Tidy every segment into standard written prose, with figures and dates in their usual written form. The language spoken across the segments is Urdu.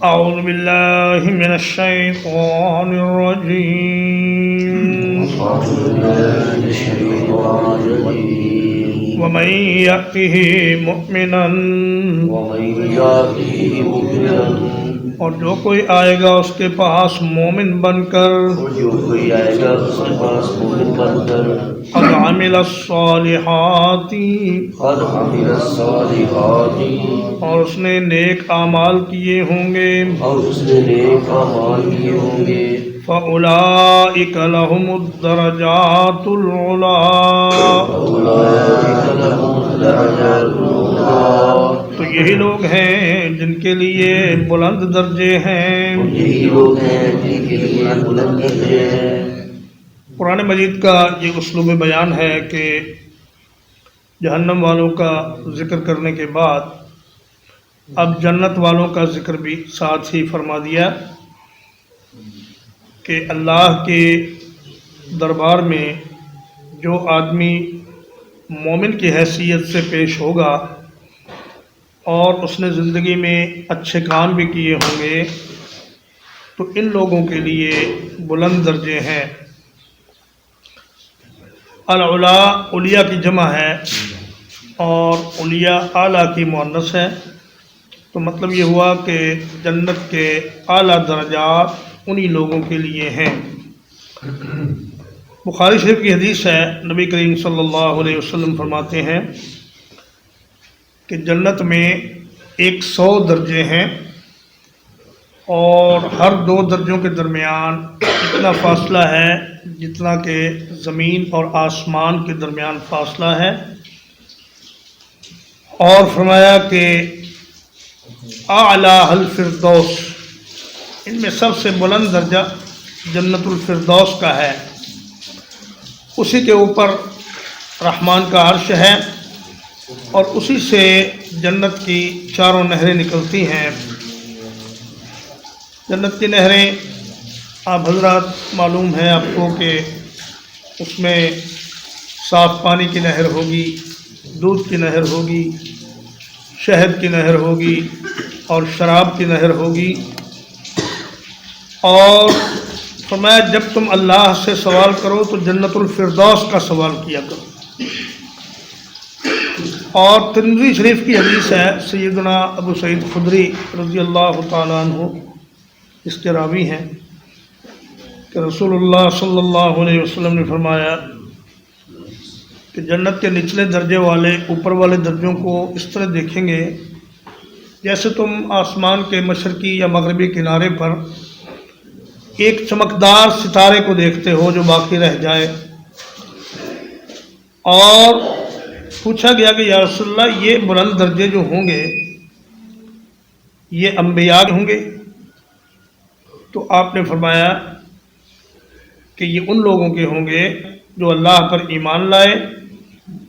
أعوذ بالله من الشيطان الرجيم ومن يأته مؤمنا اور جو کوئی آئے گا اس کے پاس مومن بن کر قد عمل الصالحات اور اس نے نیک اعمال کیے ہوں گے فَأُولَئِكَ لَهُمُ الدَّرَجَاتُ الْعُلَىٰ تو یہی لوگ ہیں جن کے لیے بلند درجے ہیں۔ قرآن مجید کا یہ اسلوب بیان ہے کہ جہنم والوں کا ذکر کرنے کے بعد اب جنت والوں کا ذکر بھی ساتھ ہی فرما دیا کہ اللہ کے دربار میں جو آدمی مومن کی حیثیت سے پیش ہوگا اور اس نے زندگی میں اچھے کام بھی کیے ہوں گے تو ان لوگوں کے لیے بلند درجے ہیں۔ العلا اولیاء کی جمع ہے اور اولیاء اعلیٰ کی مؤنث ہے، تو مطلب یہ ہوا کہ جنت کے اعلیٰ درجات انہی لوگوں کے لیے ہیں۔ بخاری شریف کی حدیث ہے، نبی کریم صلی اللہ علیہ وسلم فرماتے ہیں کہ جنت میں 100 درجے ہیں اور ہر 2 درجوں کے درمیان اتنا فاصلہ ہے جتنا کہ زمین اور آسمان کے درمیان فاصلہ ہے، اور فرمایا کہ اعلیٰ الفردوس، ان میں سب سے بلند درجہ جنت الفردوس کا ہے، اسی کے اوپر رحمان کا عرش ہے اور اسی سے جنت کی 4 نہریں نکلتی ہیں۔ جنت کی نہریں آپ حضرات معلوم ہے آپ کو کہ اس میں صاف پانی کی نہر ہوگی، دودھ کی نہر ہوگی، شہد کی نہر ہوگی اور شراب کی نہر ہوگی، اور فرمایا جب تم اللہ سے سوال کرو تو جنت الفردوس کا سوال کیا کرو۔ اور ترمذی شریف کی حدیث ہے، سیدنا ابو سعید خدری رضی اللہ تعالیٰ عنہ اس کے راوی ہیں کہ رسول اللہ صلی اللہ علیہ وسلم نے فرمایا کہ جنت کے نچلے درجے والے اوپر والے درجوں کو اس طرح دیکھیں گے جیسے تم آسمان کے مشرقی یا مغربی کنارے پر ایک چمکدار ستارے کو دیکھتے ہو جو باقی رہ جائے۔ اور پوچھا گیا کہ یا رسول اللہ یہ بلند درجے جو ہوں گے یہ انبیاء ہوں گے؟ تو آپ نے فرمایا کہ یہ ان لوگوں کے ہوں گے جو اللہ پر ایمان لائے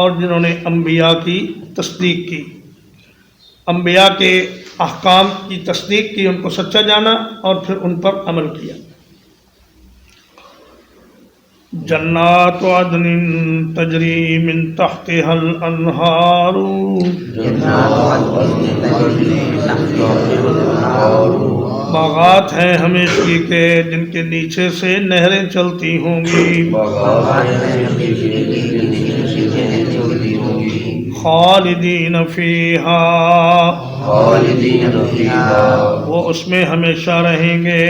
اور جنہوں نے انبیاء کی تصدیق کی، انبیاء کے احکام کی تصدیق کی، ان کو سچا جانا اور پھر ان پر عمل کیا۔ جنات عدن تجری من تحتها الانہار، باغات ہیں ہمیشگی کے جن کے نیچے سے نہریں چلتی ہوں گی، خالدین فیہا، وہ اس میں ہمیشہ رہیں گے،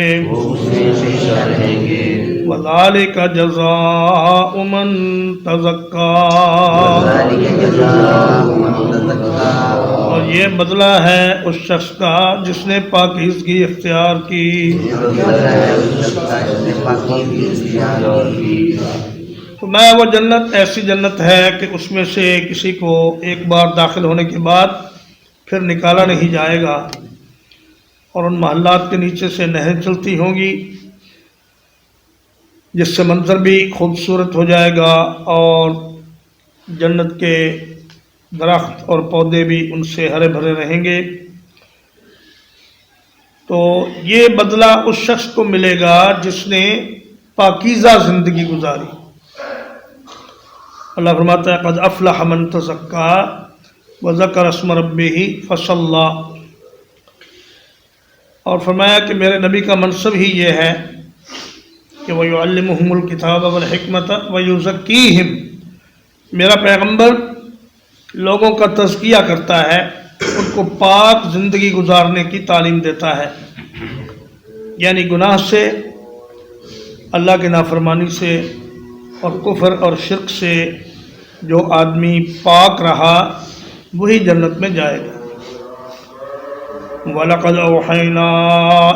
وَذَلِكَ جَزَاءُ مَن تَزَكَّىٰ، اور یہ بدلہ ہے اس شخص کا جس نے پاکیزگی اختیار کی۔ تو میں وہ جنت ایسی جنت ہے کہ اس میں سے کسی کو ایک بار داخل ہونے کے بعد پھر نکالا نہیں جائے گا، اور ان محلات کے نیچے سے نہریں چلتی ہوں گی جس سے منظر بھی خوبصورت ہو جائے گا اور جنت کے درخت اور پودے بھی ان سے ہرے بھرے رہیں گے۔ تو یہ بدلہ اس شخص کو ملے گا جس نے پاکیزہ زندگی گزاری۔ اللہ فرماتا ہے قد افلح من تزکیٰ وذکر اسم ربہ فصلی، اور فرمایا کہ میرے نبی کا منصب ہی یہ ہے کہ وَيُعَلِّمُهُمُ الْكِتَابَ وَالْحِكْمَةَ وَيُزَكِّيهِمْ، میرا پیغمبر لوگوں کا تزکیہ کرتا ہے، ان کو پاک زندگی گزارنے کی تعلیم دیتا ہے، یعنی گناہ سے، اللہ کی نافرمانی سے اور کفر اور شرک سے جو آدمی پاک رہا وہی جنت میں جائے گا۔ وَلَقَدْ أَوْحَيْنَا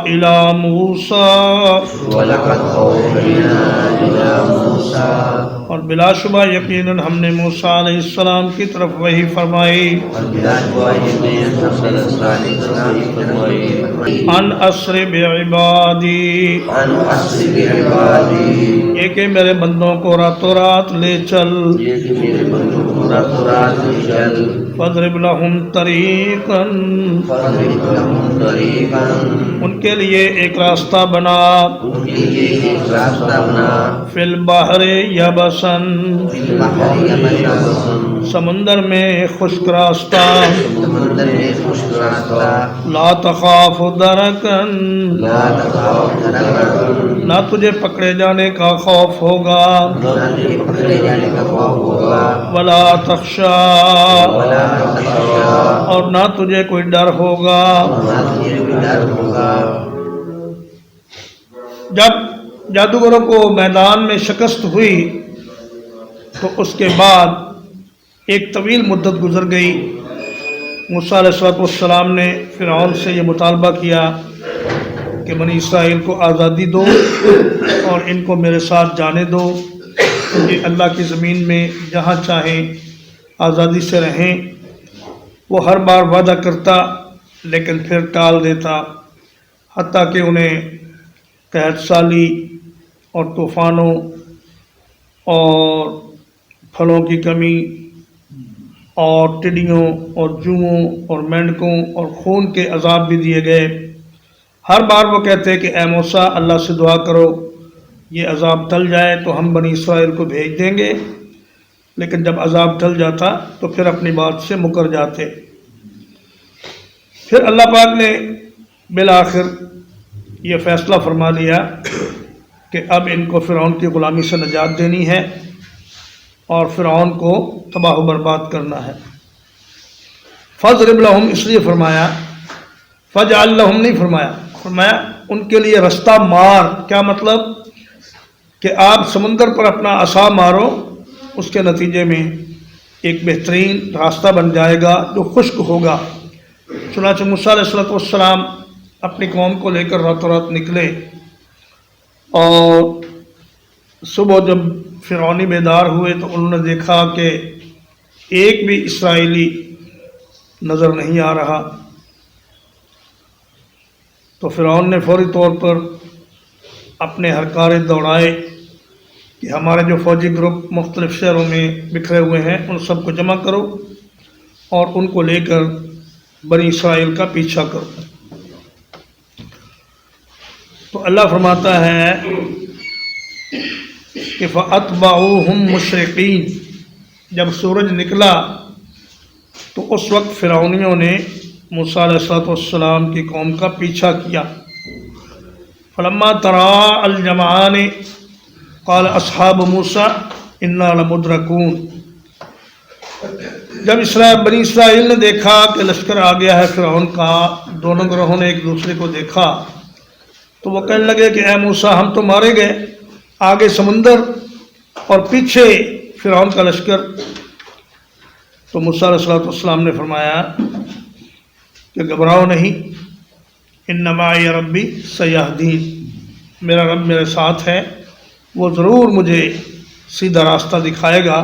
إِلَى مُوسَىٰ، وَلَقَدْ أَوْحَيْنَا إِلَىٰ مُوسَىٰ، اور بلا شبہ یقیناً ہم نے موسیٰ علیہ السلام کی طرف وحی فرمائی، اور بلا شبہ یقیناً ہم نے موسیٰ علیہ السلام کی طرف وحی فرمائی، ان اسر بعبادی، ان اسر بعبادی، یہ کہ میرے بندوں کو راتوں رات لے چل، یہ کہ میرے بندوں کو راتوں رات لے چل، فَاضْرِبْ لَهُمْ طَرِيقًا، فَاضْرِبْ لَهُمْ طَرِيقًا، ان کے لیے ایک راستہ بنا، ان کے لیے ایک راستہ بنا، فِي الْبَحْرِ يَبَسًا، فِي الْبَحْرِ يَبَسًا، سمندر میں خشک راستہ، سمندر میں خشک راستہ، لا تخاف درکا، لا تخاف درکا، نہ تجھے پکڑے جانے کا خوف ہوگا، نہ تجھے پکڑے جانے کا خوف ہوگا، ولا تخشا، ولا تخشا، اور نہ تجھے کوئی ڈر ہوگا۔ نہ تجھے کوئی ڈر ہوگا۔ جب جادوگروں کو میدان میں شکست ہوئی تو اس کے بعد ایک طویل مدت گزر گئی۔ موسیٰ علیہ السلام نے فرعون سے یہ مطالبہ کیا کہ بنی اسرائیل کو آزادی دو اور ان کو میرے ساتھ جانے دو، یہ اللہ کی زمین میں جہاں چاہیں آزادی سے رہیں۔ وہ ہر بار وعدہ کرتا لیکن پھر ٹال دیتا، حتیٰ کہ انہیں قحط سالی اور طوفانوں اور پھلوں کی کمی اور ٹڈیوں اور جوؤں اور مینڈکوں اور خون کے عذاب بھی دیے گئے۔ ہر بار وہ کہتے کہ اے موسیٰ اللہ سے دعا کرو یہ عذاب ٹل جائے تو ہم بنی اسرائیل کو بھیج دیں گے، لیکن جب عذاب ٹل جاتا تو پھر اپنی بات سے مکر جاتے۔ پھر اللہ پاک نے بالآخر یہ فیصلہ فرما لیا کہ اب ان کو فرعون کی غلامی سے نجات دینی ہے اور فرعون کو تباہ و برباد کرنا ہے۔ فَاضْرِبْ لَهُمْ اس لیے فرمایا، فَاجْعَلْ لَهُمْ نہیں فرمایا، فرمایا ان کے لیے رستہ مار۔ کیا مطلب؟ کہ آپ سمندر پر اپنا عصا مارو، اس کے نتیجے میں ایک بہترین راستہ بن جائے گا جو خشک ہوگا۔ چنانچہ موسیٰ علیہ السلام اپنی قوم کو لے کر راتوں رات نکلے، اور صبح جب فرعونی بیدار ہوئے تو انہوں نے دیکھا کہ ایک بھی اسرائیلی نظر نہیں آ رہا۔ تو فرعون نے فوری طور پر اپنے ہرکارے دوڑائے کہ ہمارے جو فوجی گروپ مختلف شہروں میں بکھرے ہوئے ہیں ان سب کو جمع کرو اور ان کو لے کر بنی اسرائیل کا پیچھا کرو۔ تو اللہ فرماتا ہے کہ فَأَتْبَعُوهُمْ مُشْرِقِينَ، جب سورج نکلا تو اس وقت فرعونیوں نے موسیٰ علیہ السلام کی قوم کا پیچھا کیا۔ فَلَمَّا تَرَاءَ الْجَمْعَانِ قَالَ أَصْحَابُ مُوسَىٰ إِنَّا لَمُدْرَكُونَ، جب بنی اسرائیل نے دیکھا کہ لشکر آ گیا ہے فرعون کا، دونوں گروہوں نے ایک دوسرے کو دیکھا تو وہ کہنے لگے کہ اے موسیٰ ہم تو مارے گئے، آگے سمندر اور پیچھے فرعون کا لشکر۔ تو موسیٰ علیہ السلام نے فرمایا کہ گھبراؤ نہیں، ان معی ربی سیہدین، میرا رب میرے ساتھ ہے، وہ ضرور مجھے سیدھا راستہ دکھائے گا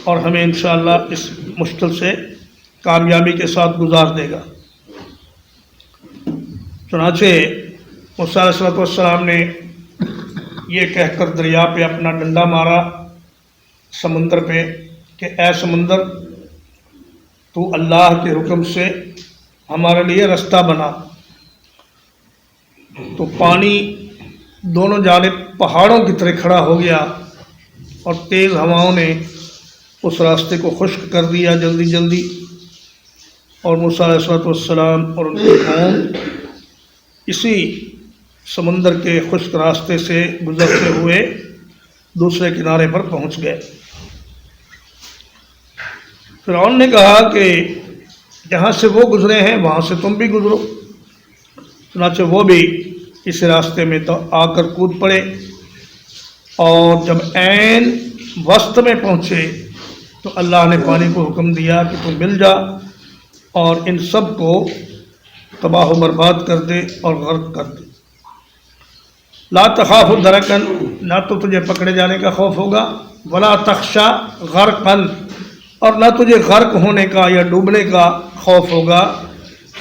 اور ہمیں انشاءاللہ اس مشکل سے کامیابی کے ساتھ گزار دے گا۔ چنانچہ موسیٰ علیہ السلام نے یہ کہہ کر دریا پہ اپنا ڈنڈا مارا سمندر پہ کہ اے سمندر تو اللہ کے حکم سے ہمارے لیے رستہ بنا۔ تو پانی دونوں جانب پہاڑوں کی طرح کھڑا ہو گیا اور تیز ہواؤں نے اس راستے کو خشک کر دیا جلدی جلدی، اور موسیٰ علیہ السلام اور ان کی قوم اسی سمندر کے خشک راستے سے گزرتے ہوئے دوسرے کنارے پر پہنچ گئے۔ فرعون نے کہا کہ جہاں سے وہ گزرے ہیں وہاں سے تم بھی گزرو، چنانچہ وہ بھی اس راستے میں تو آ کر کود پڑے، اور جب عین وسط میں پہنچے تو اللہ نے پانی کو حکم دیا کہ تم مل جا اور ان سب کو تباہ و برباد کر دے اور غرق کر دے۔ لا تخاف درکن، نہ تو تجھے پکڑے جانے کا خوف ہوگا، ولا تخشا غرقن، اور نہ تجھے غرق ہونے کا یا ڈوبنے کا خوف ہوگا،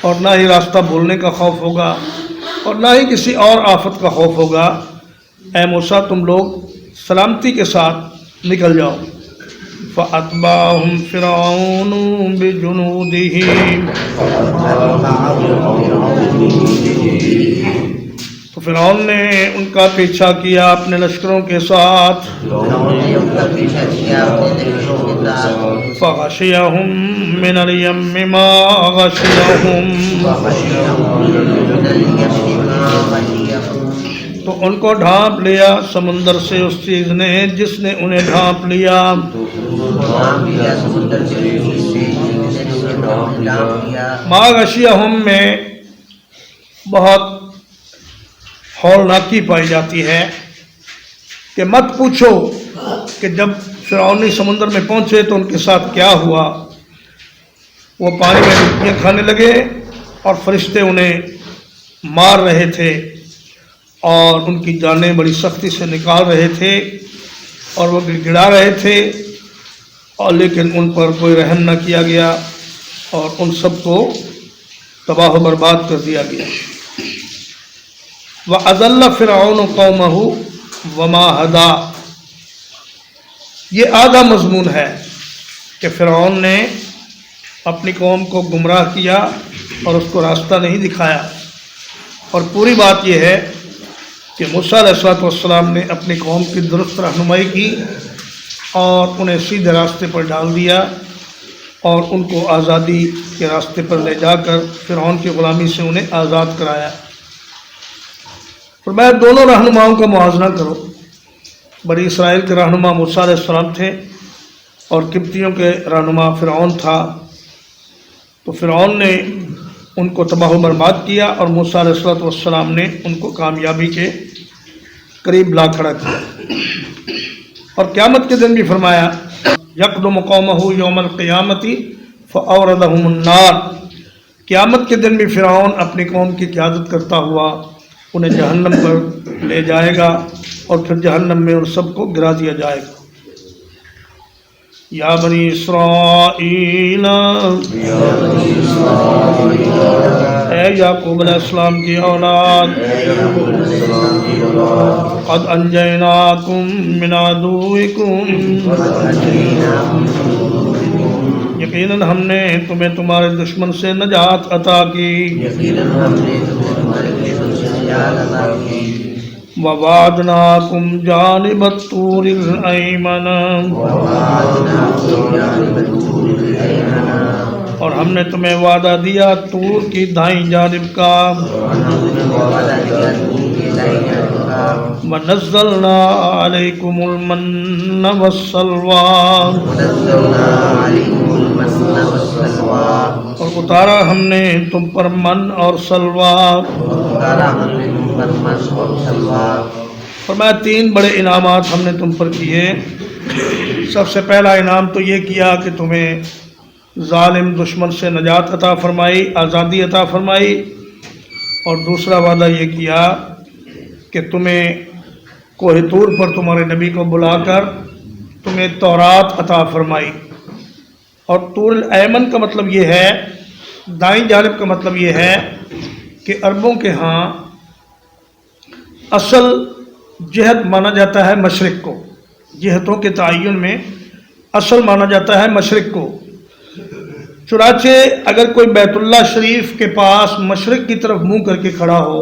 اور نہ ہی راستہ بھولنے کا خوف ہوگا، اور نہ ہی کسی اور آفت کا خوف ہوگا۔ اے موسیٰ تم لوگ سلامتی کے ساتھ نکل جاؤ۔ فَأَتْبَعَهُمْ فِرْعَوْنُ بِجُنُودِهِ، تو فرعون نے ان کا پیچھا کیا اپنے لشکروں کے ساتھ۔ فَغَشِيَهُمْ مِنَ الْيَمِّ مَا غَشِيَهُمْ، تو ان کو ڈھانپ لیا سمندر سے اس چیز نے جس نے انہیں ڈھانپ لیا۔ ما غشیہم میں بہت ہولناکی پائی جاتی ہے کہ مت پوچھو کہ جب فرعونی سمندر میں پہنچے تو ان کے ساتھ کیا ہوا۔ وہ پانی میں ڈبکیاں کھانے لگے اور فرشتے انہیں مار رہے تھے اور ان کی جانیں بڑی سختی سے نکال رہے تھے اور وہ گڑ گڑا رہے تھے، اور لیکن ان پر کوئی رحم نہ کیا گیا اور ان سب کو تباہ و برباد کر دیا گیا۔ وَأَضَلَّ فِرْعَوْنُ قَوْمَهُ وَمَا هَدَىٰ، یہ آدھا مضمون ہے کہ فرعون نے اپنی قوم کو گمراہ کیا اور اس کو راستہ نہیں دکھایا، اور پوری بات یہ ہے کہ موسیٰ علیہ السلام نے اپنی قوم کی درست رہنمائی کی اور انہیں سیدھے راستے پر ڈال دیا اور ان کو آزادی کے راستے پر لے جا کر فرعون کی غلامی سے انہیں آزاد کرایا۔ فرمایا دونوں رہنماؤں کا موازنہ کرو۔ بنی اسرائیل کے رہنما موسیٰ علیہ السلام تھے اور قبطیوں کے رہنما فرعون تھا، تو فرعون نے ان کو تباہ و برباد کیا اور موسیٰ علیہ السلام نے ان کو کامیابی کے قریب لا کھڑا کیا۔ اور قیامت کے دن بھی فرمایا یقدم قومہ یوم القیامت فاوردہم النار، قیامت کے دن بھی فرعون اپنی قوم کی قیادت کرتا ہوا انہیں جہنم پر لے جائے گا اور پھر جہنم میں ان سب کو گرا دیا جائے گا۔ یا بنی اسرائیل، اے یعقوب علیہ السلام کی اولاد، قد انجیناکم من عدوکم، یقیناً ہم نے تمہیں تمہارے دشمن سے نجات عطا کی۔ وَوَعَدْنَاكُمْ جَانِبَ الطُّورِ الْأَيْمَنَ، اور ہم نے تمہیں وعدہ دیا طور کی دائیں جانب کا۔ وَنَزَّلْنَا عَلَيْكُمُ الْمَنَّ وَالسَّلْوَىٰ، اور اتارا ہم نے تم پر من اور سلویٰ۔ فرمایا تین بڑے انعامات ہم نے تم پر کیے۔ سب سے پہلا انعام تو یہ کیا کہ تمہیں ظالم دشمن سے نجات عطا فرمائی، آزادی عطا فرمائی، اور دوسرا وعدہ یہ کیا کہ تمہیں کوہ طور پر تمہارے نبی کو بلا کر تمہیں تورات عطا فرمائی۔ اور طور الایمن کا مطلب یہ ہے، دائیں جانب کا مطلب یہ ہے کہ عربوں کے ہاں اصل جہت مانا جاتا ہے مشرق کو، جہتوں کے تعین میں اصل مانا جاتا ہے مشرق کو۔ چنانچہ اگر کوئی بیت اللہ شریف کے پاس مشرق کی طرف منہ کر کے کھڑا ہو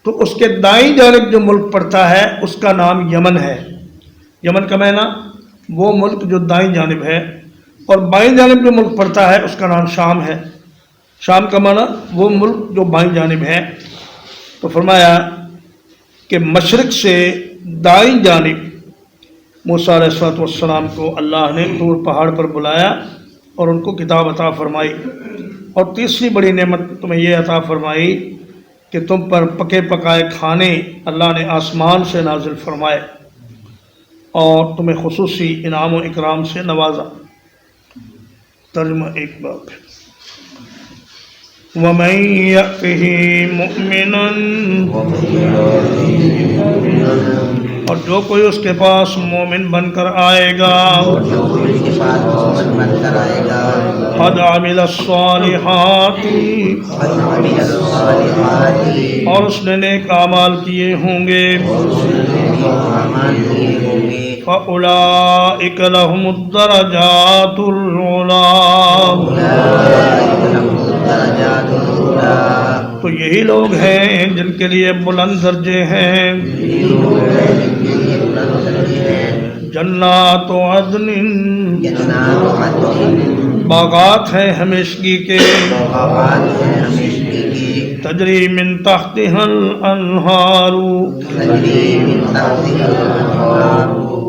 تو اس کے دائیں جانب جو ملک پڑتا ہے اس کا نام یمن ہے۔ یمن کا معنی وہ ملک جو دائیں جانب ہے، اور بائیں جانب جو ملک پڑتا ہے اس کا نام شام ہے۔ شام کا معنی وہ ملک جو بائیں جانب ہے۔ تو فرمایا کہ مشرق سے دائیں جانب موسیٰ علیہ السلام کو اللہ نے طور پہاڑ پر بلایا اور ان کو کتاب عطا فرمائی، اور تیسری بڑی نعمت تمہیں یہ عطا فرمائی کہ تم پر پکے پکائے کھانے اللہ نے آسمان سے نازل فرمائے اور تمہیں خصوصی انعام و اکرام سے نوازا۔ ترجمہ ایک بار پھر، وَمَن يَأْتِهِ مُؤْمِنًا، اور جو کوئی اس کے پاس مومن بن کر آئے گا، قد عمل الصالحات، اور اس نے نیک اعمال کیے ہوں گے، فَأُولَئِكَ لَهُمُ الدَّرَجَاتُ الْعُلَىٰ، تو یہی لوگ ہیں جن کے لیے بلند درجے ہیں۔ جنات عدن، باغات ہیں ہمیشگی کے، تجری من تحتها الانہار،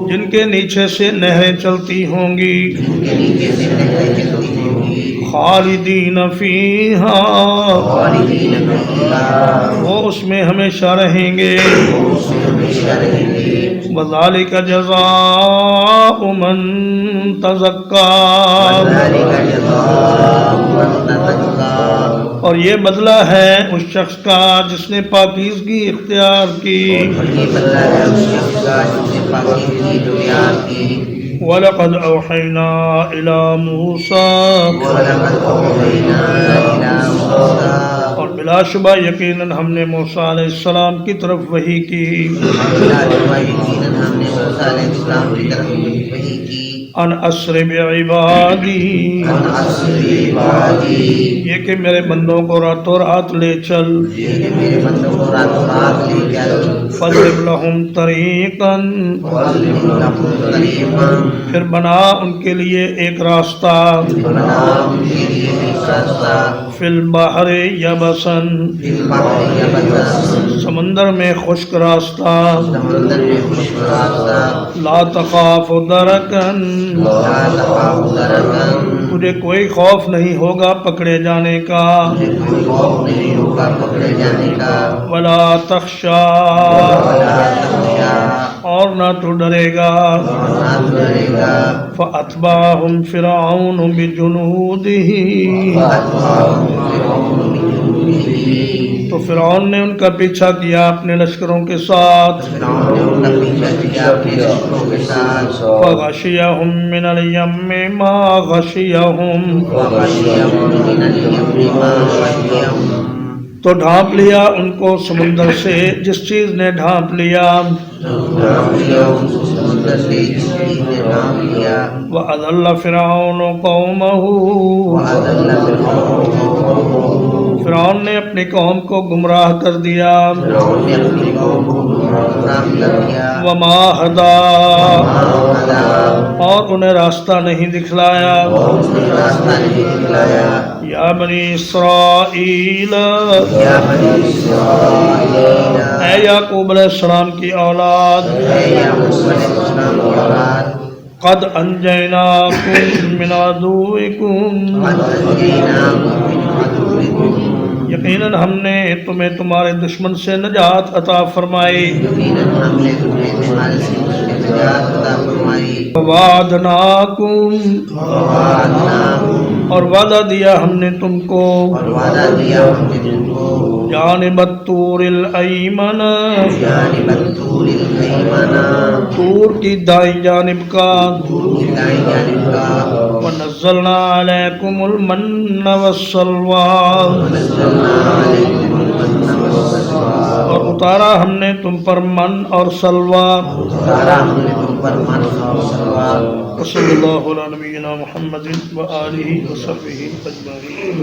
جن کے نیچے سے نہریں چلتی ہوں گی، خالدین فیہا، وہ اس میں ہمیشہ رہیں گے، وذالک جزاء من تزکا، اور یہ بدلہ ہے اس شخص کا جس نے پاکیزگی اختیار کی۔ وَلَقَدْ أَوْحَيْنَا إِلَى مُوسَىٰ، اور بلا شبہ یقیناً ہم نے موسیٰ علیہ السلام کی طرف وحی کی، ان اسر بعبادی، یہ کہ میرے بندوں کو راتوں رات لے چل، فَاضْرِبْ لَهُمْ طَرِيقًا، پھر بنا ان کے لیے ایک راستہ، فِي الْبَحْرِ يَبَسًا، سمندر میں خشک راستہ، لا تخاف درکا، تجھے کوئی خوف نہیں ہوگا پکڑے جانے کا، ولا تخشا، اور نہ تو ڈرے گا، فَأَتْبَعَهُمْ فِرْعَوْنُ بِجُنُودِهِ، تو فرعون نے ان کا پیچھا کیا اپنے لشکروں کے ساتھ، فَغَشِيَهُم مِّنَ الْيَمِّ مَا غَشِيَهُمْ، تو ڈھانپ لیا ان کو سمندر سے جس چیز نے ڈھانپ لیا، وَأَضَلَّ فِرْعَوْنُ قَوْمَهُ، فرعون نے اپنی قوم کو گمراہ کر دیا، وَمَا هَدَىٰ، اور انہیں راستہ نہیں دکھلایا، یا بنی اسرائیل، اے یعقوب علیہ السلام کی اولاد، قد انجیناکم من عدوکم، یقیناً ہم نے تمہیں تمہارے دشمن سے نجات عطا فرمائی، وَوَعَدْنَاكُمْ، اور وعدہ دیا ہم نے تم کو، جانب الطور الایمن، طور کی دائیں جانب کا، وَنَزَّلْنَا عَلَيْكُمُ الْمَنَّ وَالسَّلْوَىٰ، اور اتارا ہم نے تم پر من اور سلوہ، وصلی اللہ علی نبینا محمد وآلہ وصحبہ اجمعین۔